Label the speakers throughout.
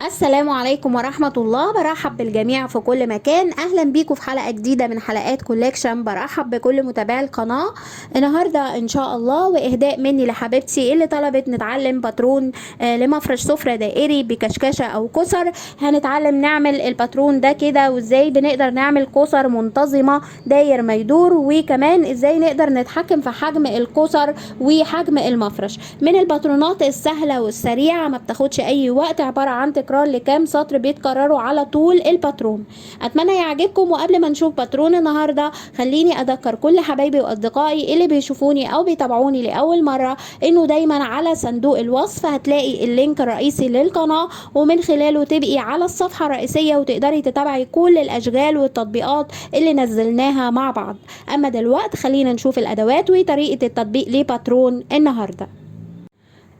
Speaker 1: السلام عليكم ورحمة الله. برحب بالجميع في كل مكان. أهلا بيكم في حلقة جديدة من حلقات كوليكشن. برحب بكل متابعي القناة النهاردة إن شاء الله، وإهداء مني لحبيبتي اللي طلبت نتعلم باترون لمفرش سفرة دائري بكشكشة أو كسر. هنتعلم نعمل الباترون ده كده، وإزاي بنقدر نعمل كسر منتظمة داير ما يدور، وكمان إزاي نقدر نتحكم في حجم الكسر وحجم المفرش. من الباترونات السهلة والسريعة، ما بتاخدش أي وقت، عبارة عن تكرار لكام سطر بيتكرروا على طول الباترون. اتمنى يعجبكم. وقبل ما نشوف باترون النهارده، خليني اذكر كل حبايبي واصدقائي اللي بيشوفوني او بيتابعوني لاول مره انه دايما على صندوق الوصف هتلاقي اللينك الرئيسي للقناه، ومن خلاله تبقي على الصفحه الرئيسيه وتقدري تتابعي كل الاشغال والتطبيقات اللي نزلناها مع بعض. اما دلوقتي خلينا نشوف الادوات وطريقه التطبيق لباترون النهارده.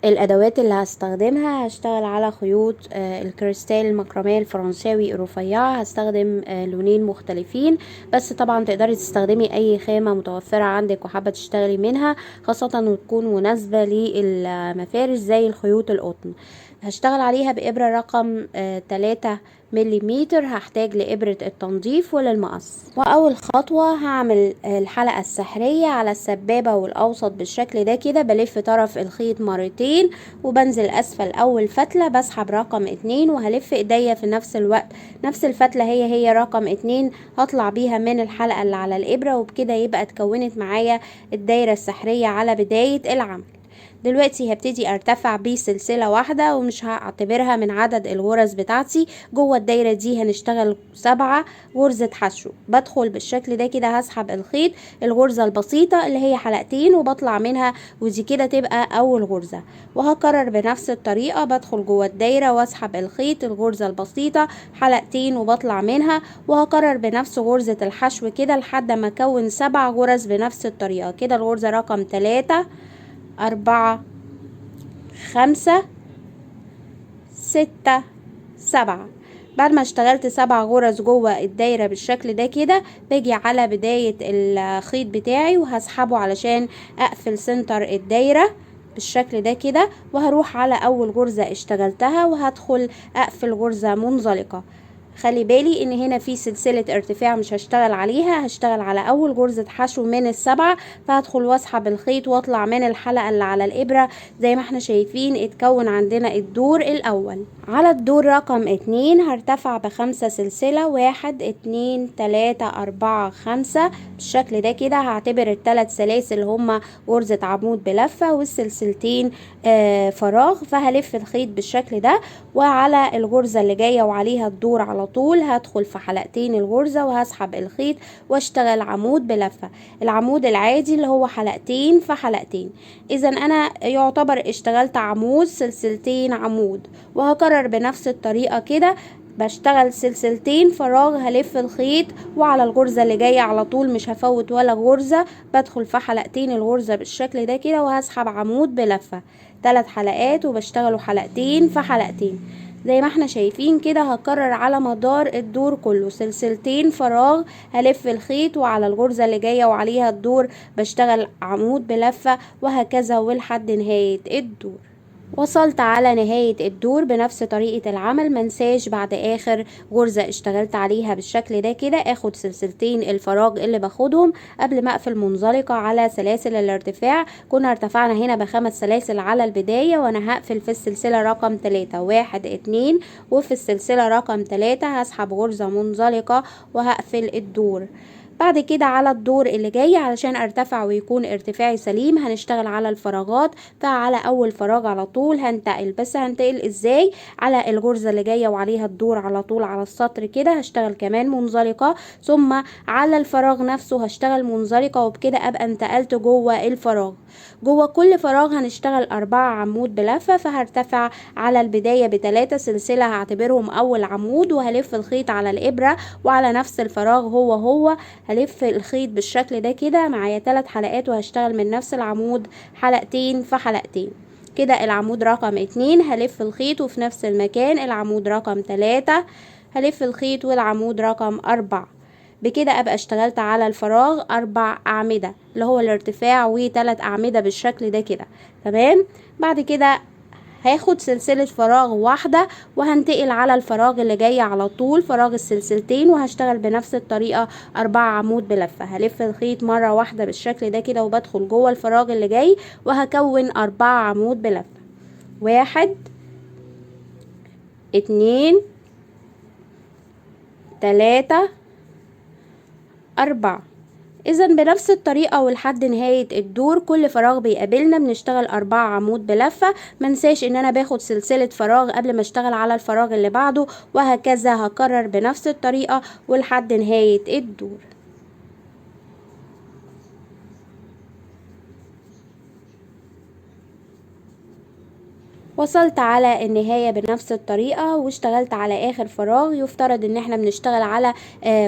Speaker 1: الادوات اللي هستخدمها، هشتغل على خيوط الكريستال المكرمية الفرنساوي الرفيعة. هستخدم لونين مختلفين، بس طبعا تقدري تستخدمي اي خامة متوفرة عندك وحابة تشتغلي منها، خاصة وتكون مناسبة للمفارش زي الخيوط القطن. هشتغل عليها بإبرة رقم 3 مليمتر. هحتاج لإبرة التنظيف وللمقص. وأول خطوة هعمل الحلقة السحرية على السبابة والأوسط بالشكل ده كده. بلف طرف الخيط مرتين وبنزل أسفل أول فتلة، بسحب رقم 2 وهلف إيديا في نفس الوقت نفس الفتلة هي رقم 2، هطلع بيها من الحلقة اللي على الإبرة، وبكده يبقى اتكونت معايا الدايرة السحرية على بداية العمل. دلوقتي هبتدي ارتفع بسلسلة واحدة، ومش هعتبرها من عدد الغرز بتاعتي. جوه الدايرة دي هنشتغل 7 غرزة حشو. بدخل بالشكل ده كده، هسحب الخيط الغرزة البسيطة اللي هي حلقتين وبطلع منها، ودي كده تبقى اول غرزة. وهكرر بنفس الطريقة، بدخل جوه الدايرة واسحب الخيط الغرزة البسيطة حلقتين وبطلع منها، وهكرر بنفس غرزة الحشو كده لحد ما اكون 7 غرز بنفس الطريقة كده. الغرزة رقم 3 4 5 6 7. بعد ما اشتغلت 7 غرز جوه الدايرة بالشكل ده كده، باجي على بداية الخيط بتاعي وهسحبه علشان اقفل سنتر الدايرة بالشكل ده كده، وهروح على اول غرزة اشتغلتها وهدخل اقفل غرزة منزلقة. خلي بالي ان هنا في سلسلة ارتفاع مش هشتغل عليها، هشتغل على اول غرزة حشو من ال7، فهدخل واسحب الخيط واطلع من الحلقة اللي على الابرة. زي ما احنا شايفين اتكون عندنا الدور الاول. على الدور رقم 2 هرتفع ب5 سلسلة، 1 2 3 4 5 بالشكل ده كده. هعتبر ال3 سلاسل هما غرزة عمود بلفة والسلسلتين فراغ، فهلف الخيط بالشكل ده. وعلى الغرزة اللي جاية وعليها الدور على طول هدخل في حلقتين الغرزة وهسحب الخيط واشتغل عمود بلفة. العمود العادي اللي هو حلقتين في حلقتين. اذا انا يعتبر اشتغلت عمود سلسلتين عمود، وهكرر بنفس الطريقة كده. بشتغل سلسلتين فراغ، هلف الخيط وعلى الغرزة اللي جاية على طول مش هفوت ولا غرزة، بدخل في حلقتين الغرزة بالشكل ده كده وهسحب عمود بلفة. 3 حلقات وبشتغلوا حلقتين في حلقتين زي ما احنا شايفين كده. هكرر على مدار الدور كله سلسلتين فراغ، هلف الخيط وعلى الغرزة اللي جاية وعليها الدور بشتغل عمود بلفة، وهكذا ولحد نهاية الدور. وصلت على نهاية الدور بنفس طريقة العمل. منساش بعد اخر غرزة اشتغلت عليها بالشكل ده كده اخد سلسلتين الفراغ اللي باخدهم قبل ما اقفل منزلقة على سلاسل الارتفاع. كنا ارتفعنا هنا ب5 سلاسل على البداية، وانا هقفل في السلسلة رقم 3 1 2، وفي السلسلة رقم 3 هسحب غرزة منزلقة وهقفل الدور. بعد كده على الدور اللي جاي علشان ارتفع ويكون ارتفاعي سليم هنشتغل على الفراغات. فعلى اول فراغ على طول هنتقل، بس هنتقل ازاي؟ على الغرزة اللي جاية وعليها الدور على طول على السطر كده هشتغل كمان منزلقة، ثم على الفراغ نفسه هشتغل منزلقة، وبكده ابقى انتقلت جوه الفراغ. جوه كل فراغ هنشتغل 4 عمود بلفة. فهرتفع على البداية ب3 سلسلة هعتبرهم اول عمود، وهلف الخيط على الابرة وعلى نفس الفراغ هو هلف الخيط بالشكل ده كده. معايا 3 حلقات وهشتغل من نفس العمود حلقتين في حلقتين كده. العمود رقم 2 هلف الخيط، وفي نفس المكان العمود رقم 3 هلف الخيط والعمود رقم 4. بكده ابقى اشتغلت على الفراغ 4 اعمدة اللي هو الارتفاع و3 اعمدة بالشكل ده كده. تمام. بعد كده هاخد سلسلة فراغ واحدة وهنتقل على الفراغ اللي جاي على طول، فراغ السلسلتين، وهشتغل بنفس الطريقة 4 عمود بلفة. هلف الخيط مرة واحدة بالشكل ده كده وبدخل جوه الفراغ اللي جاي وهكون 4 عمود بلفة. 1 2 3 4. اذا بنفس الطريقة ولحد نهاية الدور كل فراغ بيقابلنا بنشتغل 4 عمود بلفة. منساش ان انا باخد سلسلة فراغ قبل ما اشتغل على الفراغ اللي بعده، وهكذا هكرر بنفس الطريقة ولحد نهاية الدور. وصلت على النهاية بنفس الطريقة واشتغلت على اخر فراغ. يفترض ان احنا بنشتغل على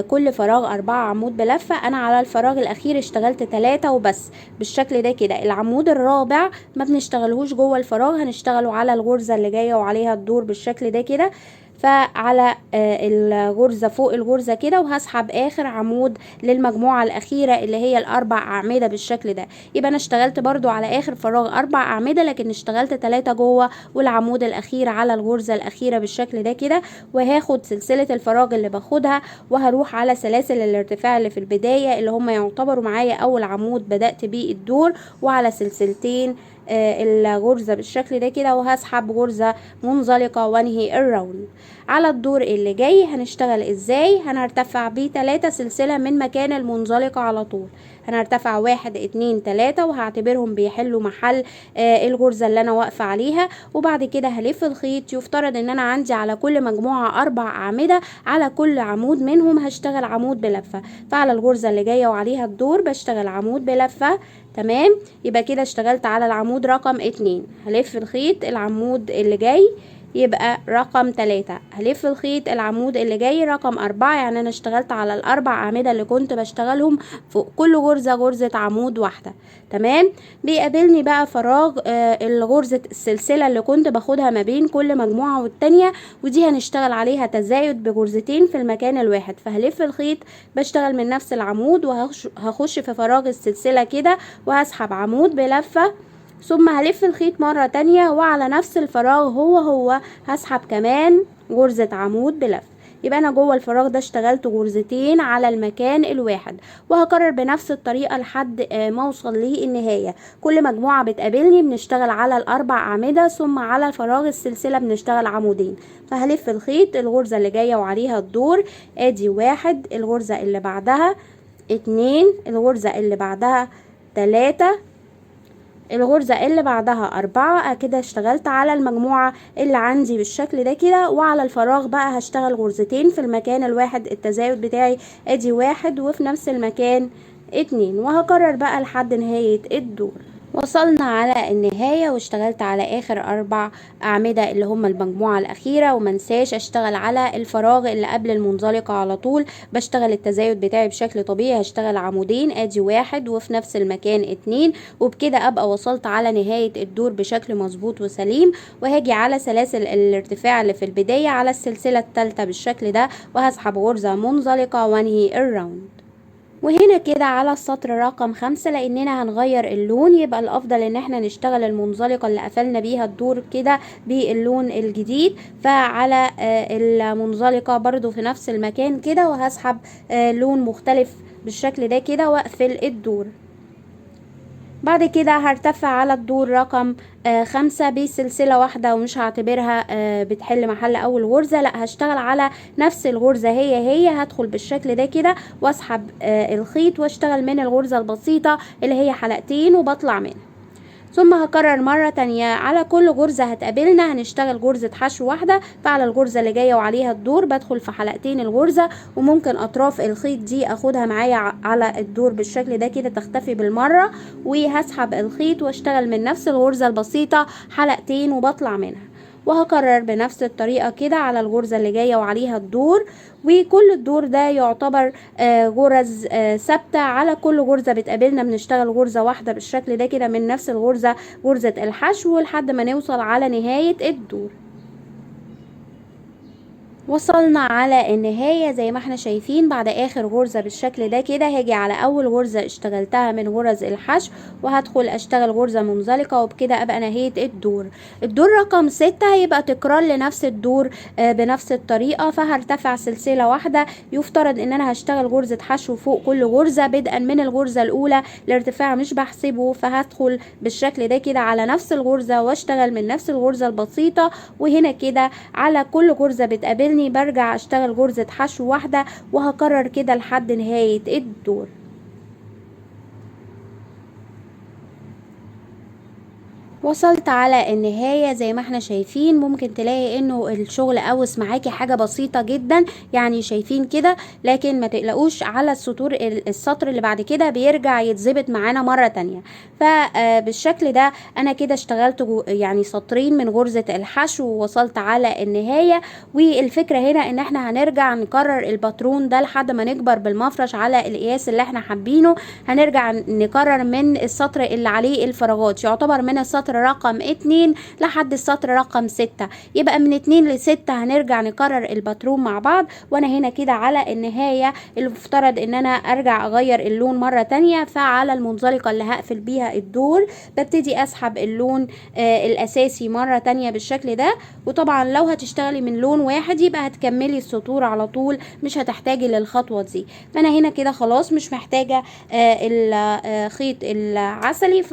Speaker 1: كل فراغ 4 عمود بلفة. انا على الفراغ الاخير اشتغلت 3 وبس بالشكل ده كده. العمود الرابع ما بنشتغلهوش جوه الفراغ، هنشتغله على الغرزة اللي جاية وعليها الدور بالشكل ده كده. فعلى الغرزة فوق الغرزة كده، وهسحب اخر عمود للمجموعة الاخيرة اللي هي الاربع اعمدة بالشكل ده. يبقى انا اشتغلت برضو على اخر فراغ 4 اعمدة، لكن اشتغلت 3 جوه والعمود الاخير على الغرزة الاخيرة بالشكل ده كده. وهاخد سلسلة الفراغ اللي باخدها وهروح على سلاسل الارتفاع اللي في البداية اللي هم يعتبروا معايا اول عمود بدأت بيه الدور، وعلى سلسلتين الغرزة بالشكل ده كده، وهسحب غرزة منزلقة وانهي الراوند. على الدور اللي جاي هنشتغل ازاي؟ هنرتفع بيه 3 سلسلة من مكان المنزلقة على طول. هنرتفع 1 2 3 وهعتبرهم بيحلوا محل الغرزة اللي انا واقفة عليها. وبعد كده هلف الخيط. يفترض ان انا عندي على كل مجموعة 4 اعمدة، على كل عمود منهم هشتغل عمود بلفة. فعلى الغرزة اللي جاية وعليها الدور بشتغل عمود بلفة. تمام، يبقى كده اشتغلت على العمود رقم 2. هلف الخيط العمود اللي جاي يبقى رقم 3. هلف الخيط العمود اللي جاي رقم 4، يعني انا اشتغلت على الاربع اعمدة اللي كنت بشتغلهم فوق كل غرزة غرزة عمود واحدة. تمام، بيقابلني بقى فراغ الغرزة السلسلة اللي كنت باخدها ما بين كل مجموعة والتانية، ودي هنشتغل عليها تزايد بغرزتين في المكان الواحد. فهلف الخيط بشتغل من نفس العمود وهخش في فراغ السلسلة كده وهسحب عمود بلفة، ثم هلف الخيط مرة تانية وعلى نفس الفراغ هو هسحب كمان غرزة عمود بلفة. يبقى انا جوه الفراغ ده اشتغلت غرزتين على المكان الواحد، وهكرر بنفس الطريقة لحد ما اوصل للنهاية. كل مجموعة بتقابلني بنشتغل على الاربع اعمدة، ثم على الفراغ السلسلة بنشتغل عمودين. فهلف الخيط الغرزة اللي جاية وعليها الدور ادي 1، الغرزة اللي بعدها 2، الغرزة اللي بعدها 3، الغرزة اللي بعدها 4. كده اشتغلت على المجموعة اللي عندي بالشكل ده كده. وعلى الفراغ بقى هشتغل غرزتين في المكان الواحد. التزايد بتاعي ادي 1 وفي نفس المكان 2، وهكرر بقى لحد نهاية الدور. وصلنا على النهاية واشتغلت على اخر 4 اعمدة اللي هم المجموعة الاخيرة. ومنساش اشتغل على الفراغ اللي قبل المنزلقة على طول. بشتغل التزايد بتاعي بشكل طبيعي، هشتغل عمودين ادي 1 وفي نفس المكان 2، وبكده ابقى وصلت على نهاية الدور بشكل مظبوط وسليم. وهاجي على سلاسل الارتفاع اللي في البداية على السلسلة الثالثة بالشكل ده، وهسحب غرزة منزلقة وانهي الراوند. وهنا كده على السطر رقم 5 لاننا هنغير اللون، يبقى الافضل ان احنا نشتغل المنزلقة اللي قفلنا بيها الدور كده باللون الجديد. فعلى المنزلقة برضو في نفس المكان كده، وهسحب لون مختلف بالشكل ده كده واقفل الدور. بعد كده هرتفع على الدور رقم 5 بسلسلة واحدة، ومش هعتبرها بتحل محل اول غرزة، لا هشتغل على نفس الغرزة هي هدخل بالشكل ده كده واسحب الخيط واشتغل من الغرزة البسيطة اللي هي حلقتين وبطلع منها. ثم هكرر مرة تانية على كل غرزة هتقابلنا هنشتغل غرزة حشو واحدة. فعلى الغرزة اللي جاية وعليها الدور بدخل في حلقتين الغرزة، وممكن اطراف الخيط دي اخدها معايا على الدور بالشكل ده كده تختفي بالمرة، وهسحب الخيط واشتغل من نفس الغرزة البسيطة حلقتين وبطلع منها. وهكرر بنفس الطريقة كده على الغرزة اللي جاية وعليها الدور. وكل الدور ده يعتبر غرز ثابتة. على كل غرزة بتقابلنا بنشتغل غرزة واحدة بالشكل ده كده من نفس الغرزة غرزة الحشو لحد ما نوصل على نهاية الدور. وصلنا على النهاية زي ما احنا شايفين. بعد اخر غرزة بالشكل ده كده هاجي على اول غرزة اشتغلتها من غرز الحشو وهدخل اشتغل غرزة منزلقة، وبكده ابقى نهيت الدور. الدور رقم 6 هيبقى تكرار لنفس الدور بنفس الطريقة، فهرتفع سلسلة واحدة. يفترض ان انا هشتغل غرزة حشو فوق كل غرزة بدءا من الغرزة الاولى. الارتفاع مش بحسبه، فهدخل بالشكل ده كده على نفس الغرزة واشتغل من نفس الغرزة البسيطة، وهنا كده على كل غرزة بتقابلني برجع اشتغل غرزة حشو واحدة، وهكرر كده لحد نهاية الدور. وصلت على النهاية زي ما احنا شايفين. ممكن تلاقي انه الشغل قوس معاكي حاجة بسيطة جدا، يعني شايفين كده، لكن ما تقلقوش على السطر اللي بعد كده بيرجع يتظبط معانا مرة تانية. فبالشكل ده انا كده اشتغلت يعني سطرين من غرزة الحشو ووصلت على النهاية. والفكرة هنا ان احنا هنرجع نكرر الباترون ده لحد ما نكبر بالمفرش على القياس اللي احنا حابينه. هنرجع نكرر من السطر اللي عليه الفراغات، يعتبر من السطر رقم 2 لحد السطر رقم 6. يبقى من 2 ل6 هنرجع نكرر الباترون مع بعض. وانا هنا كده على النهاية المفترض ان انا ارجع اغير اللون مرة تانية. فعلى المنزلقة اللي هقفل بيها الدور ببتدي اسحب اللون الاساسي مرة تانية بالشكل ده. وطبعا لو هتشتغلي من لون واحد يبقى هتكملي السطور على طول، مش هتحتاجي للخطوة دي. فانا هنا كده خلاص مش محتاجة الخيط العسلي،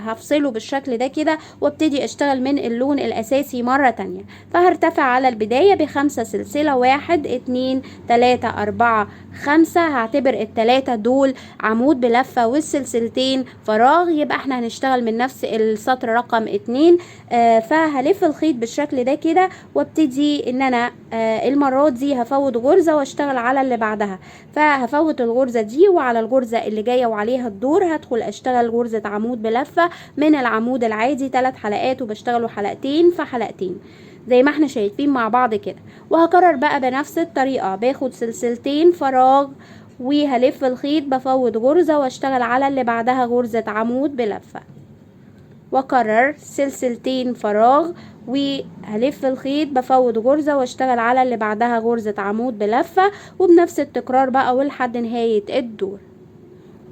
Speaker 1: هفصله بالشكل ده كده وابتدي اشتغل من اللون الاساسي مرة تانية. فهرتفع على البداية ب5 سلسلة، 1 2 3 4 5. هعتبر ال3 دول عمود بلفة والسلسلتين فراغ، يبقى احنا هنشتغل من نفس السطر رقم 2. فهلف الخيط بالشكل ده كده وابتدي ان انا المرات دي هفوت غرزة واشتغل على اللي بعدها. فهفوت الغرزة دي وعلى الغرزة اللي جاية وعليها الدور هدخل اشتغل غرزة عمود بلفة من العمود العادي 3 حلقات، وبشتغله حلقتين في حلقتين زي ما احنا شايفين مع بعض كده. وهكرر بقى بنفس الطريقة، باخد سلسلتين فراغ وهلف الخيط بفوت غرزة واشتغل على اللي بعدها غرزة عمود بلفة، واكرر سلسلتين فراغ وهلف الخيط بفوت غرزة واشتغل على اللي بعدها غرزة عمود بلفة، وبنفس التكرار بقى ولحد نهاية الدور.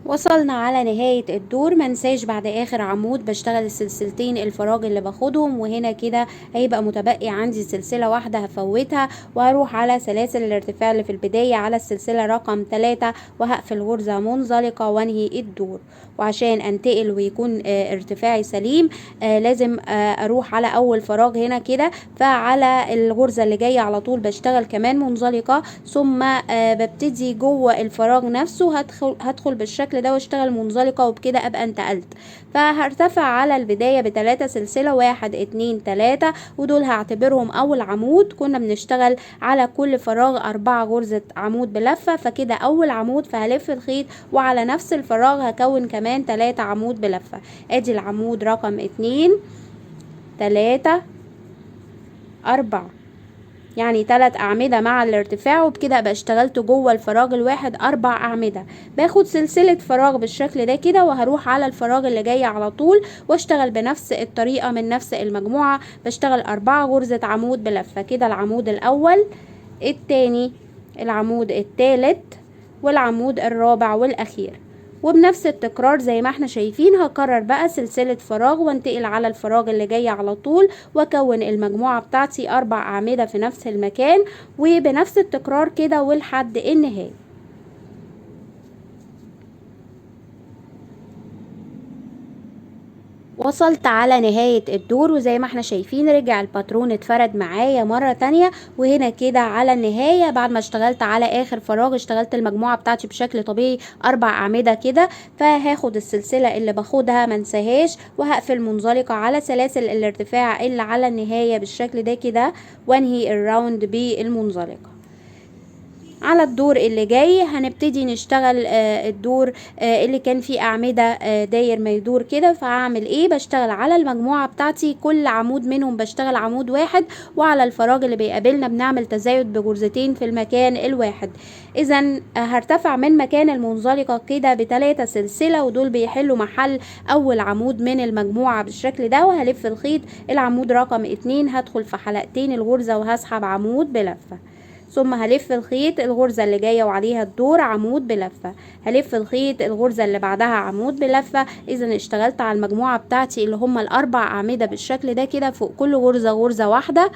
Speaker 1: وصلنا على نهاية الدور. منساش بعد اخر عمود بشتغل السلسلتين الفراغ اللي باخدهم، وهنا كده هيبقى متبقي عندي سلسلة واحدة هفوتها وهروح على سلاسل الارتفاع اللي في البداية على السلسلة رقم 3 وهقفل غرزة منزلقة وانهي الدور. وعشان انتقل ويكون ارتفاعي سليم لازم اروح على اول فراغ هنا كده، فعلى الغرزة اللي جاية على طول بشتغل كمان منزلقة، ثم ببتدي جوه الفراغ نفسه هدخل بالشكل ده واشتغل منزلقة، وبكده ابقى انتقلت. فهرتفع على البداية ب3 سلسلة، 1 2 3، ودول هعتبرهم اول عمود. كنا بنشتغل على كل فراغ 4 غرزة عمود بلفة، فكده اول عمود. فهلف الخيط وعلى نفس الفراغ هكون كمان 3 عمود بلفة. ادي العمود رقم 2 3 4، يعني 3 أعمدة مع الارتفاع، وبكده ابقى اشتغلت جوه الفراغ الواحد 4 أعمدة. باخد سلسلة فراغ بالشكل ده كده وهروح على الفراغ اللي جاي على طول واشتغل بنفس الطريقة من نفس المجموعة. بشتغل 4 غرزة عمود بلفة. كده العمود الأول، التاني، العمود التالت، والعمود الرابع والأخير. وبنفس التكرار زي ما احنا شايفين هكرر بقى سلسلة فراغ وانتقل على الفراغ اللي جاي على طول واكون المجموعة بتاعتي 4 أعمدة في نفس المكان، وبنفس التكرار كده ولحد النهاية. وصلت على نهاية الدور، وزي ما احنا شايفين رجع الباترون اتفرد معايا مرة تانية. وهنا كده على النهاية بعد ما اشتغلت على اخر فراغ اشتغلت المجموعة بتاعتي بشكل طبيعي 4 أعمدة كده. فهاخد السلسلة اللي باخدها منساهاش وهقفل منزلقة على سلاسل الارتفاع اللي على النهاية بالشكل ده كده، وانهي الراوند بالمنزلقة. على الدور اللي جاي هنبتدي نشتغل الدور اللي كان فيه أعمدة داير ما يدور كده. فهعمل ايه؟ بشتغل على المجموعة بتاعتي كل عمود منهم بشتغل عمود واحد، وعلى الفراغ اللي بيقابلنا بنعمل تزايد بغرزتين في المكان الواحد. اذا هرتفع من مكان المنزلقة كده ب3 سلسلة، ودول بيحلوا محل اول عمود من المجموعة بالشكل ده. وهلف الخيط العمود رقم 2، هدخل في حلقتين الغرزة وهسحب عمود بلفة، ثم هلف الخيط الغرزة اللي جاية وعليها الدور عمود بلفة، هلف الخيط الغرزة اللي بعدها عمود بلفة. اذا اشتغلت على المجموعة بتاعتي اللي هم ال4 أعمدة بالشكل ده كده، فوق كل غرزة غرزة واحدة.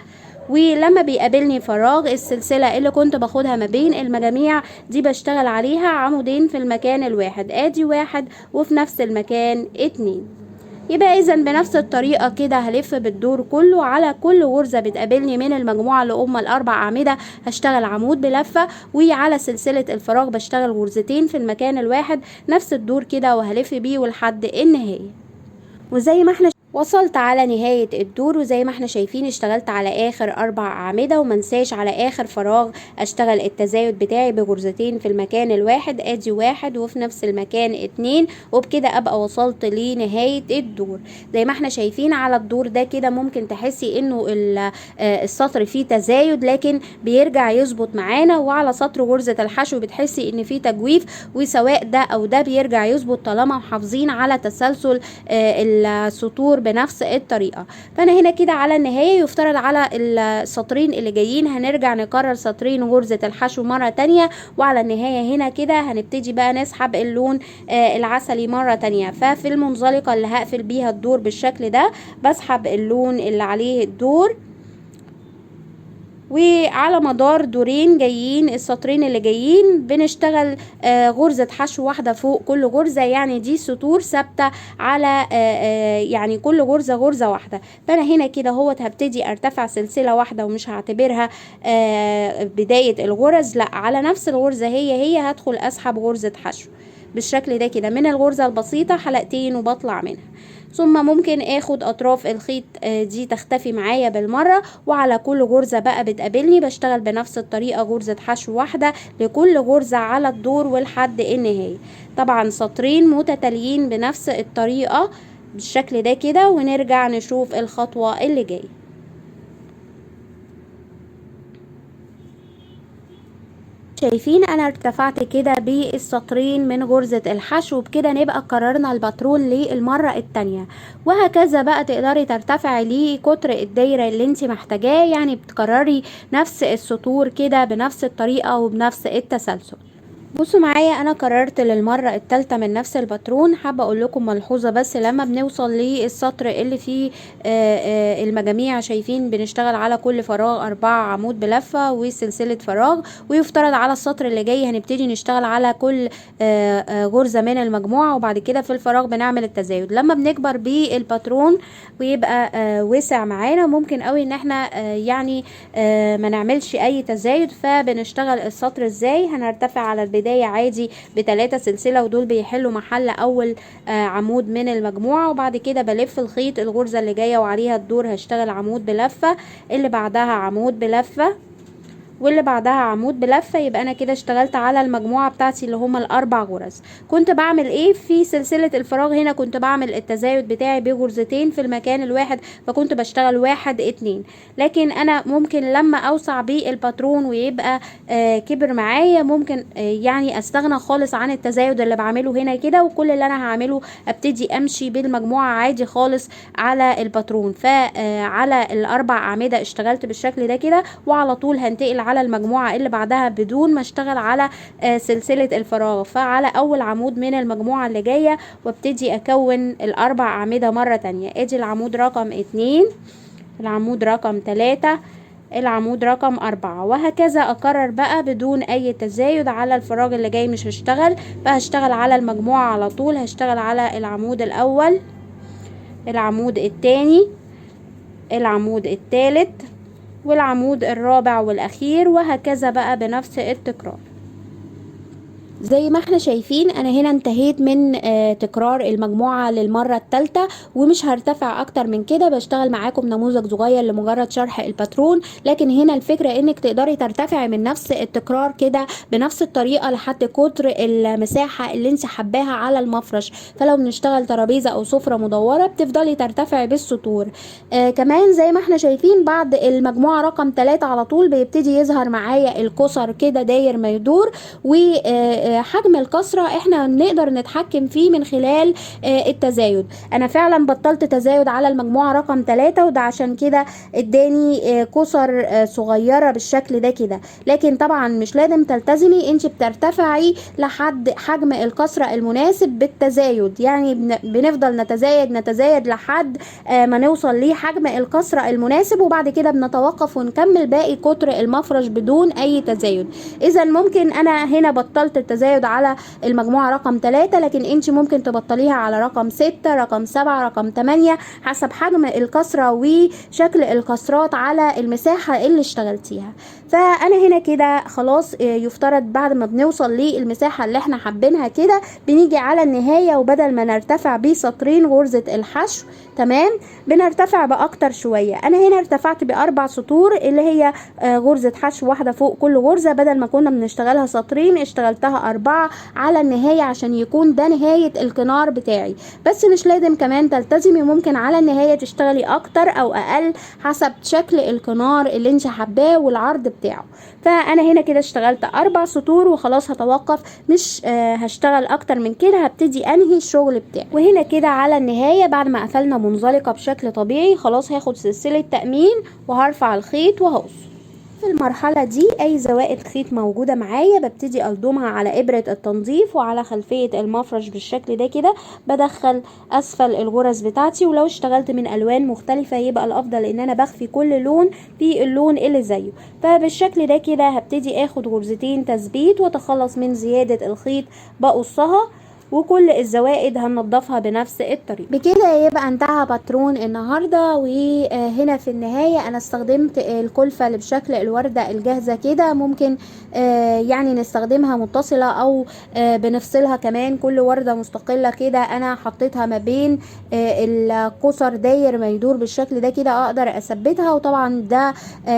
Speaker 1: ولما بيقابلني فراغ، السلسلة اللي كنت باخدها ما بين المجاميع دي بشتغل عليها عمودين في المكان الواحد، ادي 1 وفي نفس المكان 2. يبقى اذا بنفس الطريقة كده هلف بالدور كله، على كل غرزة بتقابلني من المجموعة اللي هم ال4 أعمدة هشتغل عمود بلفة، وعلى سلسلة الفراغ بشتغل غرزتين في المكان الواحد، نفس الدور كده وهلف بيه ولحد النهاية. وزي ما احنا وصلت على نهاية الدور، وزي ما احنا شايفين اشتغلت على اخر 4 أعمدة، ومنساش على اخر فراغ اشتغل التزايد بتاعي بغرزتين في المكان الواحد، ادي 1 وفي نفس المكان 2، وبكده ابقى وصلت لنهاية الدور. زي ما احنا شايفين على الدور ده كده ممكن تحسي انه السطر فيه تزايد، لكن بيرجع يظبط معانا. وعلى سطر غرزة الحشو بتحسي ان فيه تجويف، وسواء ده او ده بيرجع يظبط طالما محافظين على تسلسل السطور بنفس الطريقة. فانا هنا كده على النهاية يفترض على السطرين اللي جايين هنرجع نكرر سطرين غرزة الحشو مرة تانية، وعلى النهاية هنا كده هنبتدي بقى نسحب اللون العسلي مرة تانية. ففي المنزلقة اللي هقفل بيها الدور بالشكل ده بسحب اللون اللي عليه الدور، وعلى مدار دورين جايين السطرين اللي جايين بنشتغل غرزة حشو واحدة فوق كل غرزة، يعني دي سطور ثابتة على يعني كل غرزة غرزة واحدة. فانا هنا كده هو هبتدي ارتفع سلسلة واحدة ومش هعتبرها بداية الغرز، لا، على نفس الغرزة هي هدخل اسحب غرزة حشو بالشكل ده كده من الغرزة البسيطة حلقتين وبطلع منها. ثم ممكن اخد اطراف الخيط دي تختفي معايا بالمرة، وعلى كل غرزة بقى بتقابلني بشتغل بنفس الطريقة غرزة حشو واحدة لكل غرزة على الدور ولحد النهاية. طبعا سطرين متتاليين بنفس الطريقة بالشكل ده كده، ونرجع نشوف الخطوة اللي جاية. شايفين انا ارتفعت كده بالسطرين من غرزة الحشو، بكده نبقى كررنا الباترون للمرة التانية. وهكذا بقى تقدري ترتفعي لقطر الدايرة اللي انت محتاجاه، يعني بتكرري نفس السطور كده بنفس الطريقة وبنفس التسلسل. بصوا معايا انا كررت للمرة الثالثة من نفس الباترون. حابة اقول لكم ملحوظة بس، لما بنوصل للسطر اللي فيه المجاميع شايفين بنشتغل على كل فراغ 4 عمود بلفة وسلسلة فراغ، ويفترض على السطر اللي جاي هنبتدي نشتغل على كل غرزة من المجموعة، وبعد كده في الفراغ بنعمل التزايد. لما بنكبر بالباترون ويبقى وسع معانا ممكن قوي ان احنا يعني ما نعملش اي تزايد. فبنشتغل السطر ازاي؟ هنرتفع على البداية عادي ب3 سلسلة، ودول بيحلوا محل اول عمود من المجموعة، وبعد كده بلف الخيط الغرزة اللي جاية وعليها الدور هشتغل عمود بلفة، اللي بعدها عمود بلفة، واللي بعدها عمود بلفة. يبقى انا كده اشتغلت على المجموعة بتاعتي اللي هما ال4 غرز. كنت بعمل ايه في سلسلة الفراغ؟ هنا كنت بعمل التزايد بتاعي بغرزتين في المكان الواحد، فكنت بشتغل 1 2. لكن انا ممكن لما اوسع بالباترون ويبقى كبر معايا ممكن يعني استغنى خالص عن التزايد اللي بعمله هنا كده، وكل اللي انا هعمله ابتدي امشي بالمجموعة عادي خالص على الباترون. فعلى ال4 اعمدة اشتغلت بالشكل ده كده، وعلى طول هنتقل على المجموعة اللي بعدها بدون ما اشتغل على سلسلة الفراغ. فعلى اول عمود من المجموعة اللي جاية وابتدي اكون ال4 اعمدة مرة تانية. ادي العمود رقم 2، العمود رقم 3، العمود رقم 4، وهكذا اكرر بقى بدون اي تزايد. على الفراغ اللي جاي مش هشتغل، فهشتغل على المجموعة على طول. هشتغل على العمود الاول، العمود الثاني، العمود الثالث، والعمود الرابع والاخير، وهكذا بقى بنفس التكرار. زي ما احنا شايفين انا هنا انتهيت من تكرار المجموعة للمرة الثالثة، ومش هرتفع اكتر من كده. بشتغل معاكم نموذج صغير لمجرد شرح الباترون، لكن هنا الفكرة انك تقدري ترتفعي من نفس التكرار كده بنفس الطريقة لحد قطر المساحة اللي انت حباها على المفرش. فلو بنشتغل ترابيزة او سفرة مدورة بتفضلي ترتفعي بالسطور. كمان زي ما احنا شايفين بعد المجموعة رقم 3 على طول بيبتدي يظهر معايا الكسر كده داير ما يدور. وحجم الكسرة احنا نقدر نتحكم فيه من خلال التزايد. انا فعلا بطلت تزايد على المجموعة رقم 3، وده عشان كده اداني كسر صغيرة بالشكل ده كده. لكن طبعا مش لازم تلتزمي، انت بترتفعي لحد حجم الكسرة المناسب بالتزايد. يعني بنفضل نتزايد لحد ما نوصل لحجم الكسرة المناسب، وبعد كده بنتوقف ونكمل باقي قطر المفرش بدون اي تزايد. اذا ممكن انا هنا بطلت التزايد على المجموعة رقم 3، لكن انت ممكن تبطليها على رقم 6 رقم 7 رقم 8 حسب حجم الكسرة وشكل الكسرات على المساحة اللي اشتغلتيها. فانا هنا كده خلاص يفترض بعد ما بنوصل للمساحة اللي احنا حابينها كده بنيجي على النهاية، وبدل ما نرتفع بسطرين غرزة الحشو تمام بنرتفع باكتر شوية. انا هنا ارتفعت ب4 سطور اللي هي غرزة حشو واحدة فوق كل غرزة، بدل ما كنا بنشتغلها سطرين اشتغلتها 4 على النهاية عشان يكون ده نهاية الكنار بتاعي. بس مش لازم كمان تلتزمي، ممكن على النهاية تشتغلي اكتر او اقل حسب شكل الكنار اللي انت حباه والعرض بتاعه. فانا هنا كده اشتغلت 4 سطور وخلاص هتوقف، مش هشتغل اكتر من كده، هبتدي انهي الشغل بتاعي. وهنا كده على النهاية بعد ما قفلنا منزلقة بشكل طبيعي خلاص هاخد سلسلة تأمين وهرفع الخيط وهقص. في المرحلة دي اي زوائد خيط موجودة معايا ببتدي الضمها على ابرة التنظيف وعلى خلفية المفرش بالشكل ده كده. بدخل اسفل الغرز بتاعتي، ولو اشتغلت من الوان مختلفة يبقى الافضل ان انا بخفي كل لون في اللون اللي زيه. فبالشكل ده كده هبتدي اخد غرزتين تثبيت واتخلص من زيادة الخيط بقصها، وكل الزوائد هننضفها بنفس الطريقة. بكده يبقى انتهى باترون النهاردة. وهنا في النهاية انا استخدمت الكلفة اللي بشكل الوردة الجاهزة كده، ممكن يعني نستخدمها متصلة او بنفصلها كمان، كل وردة مستقلة كده. انا حطيتها ما بين القصر داير ما يدور بالشكل ده كده اقدر اثبتها. وطبعا ده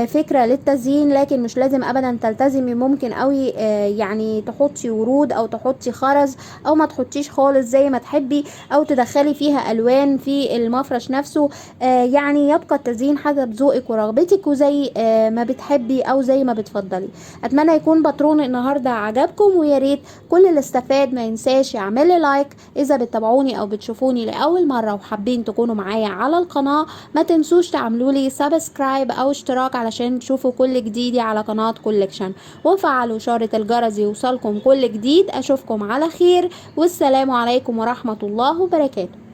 Speaker 1: فكرة للتزيين، لكن مش لازم ابدا تلتزمي، ممكن قوي يعني تحطي ورود او تحطي خرز او ما تحطيش خالص زي ما تحبي، او تدخلي فيها الوان في المفرش نفسه. يعني يبقى التزيين حسب ذوقك ورغبتك وزي ما بتحبي او زي ما بتفضلي. اتمنى يكون باترون النهارده عجبكم، ويا ريت كل اللي استفاد ما ينساش يعمل لي لايك. اذا بتتابعوني او بتشوفوني لاول مره وحابين تكونوا معايا على القناه ما تنسوش تعملوا لي سبسكرايب او اشتراك علشان تشوفوا كل جديدي على قناه كولكشن، وفعلوا اشاره الجرس يوصلكم كل جديد. اشوفكم على خير، والسلام عليكم ورحمة الله وبركاته.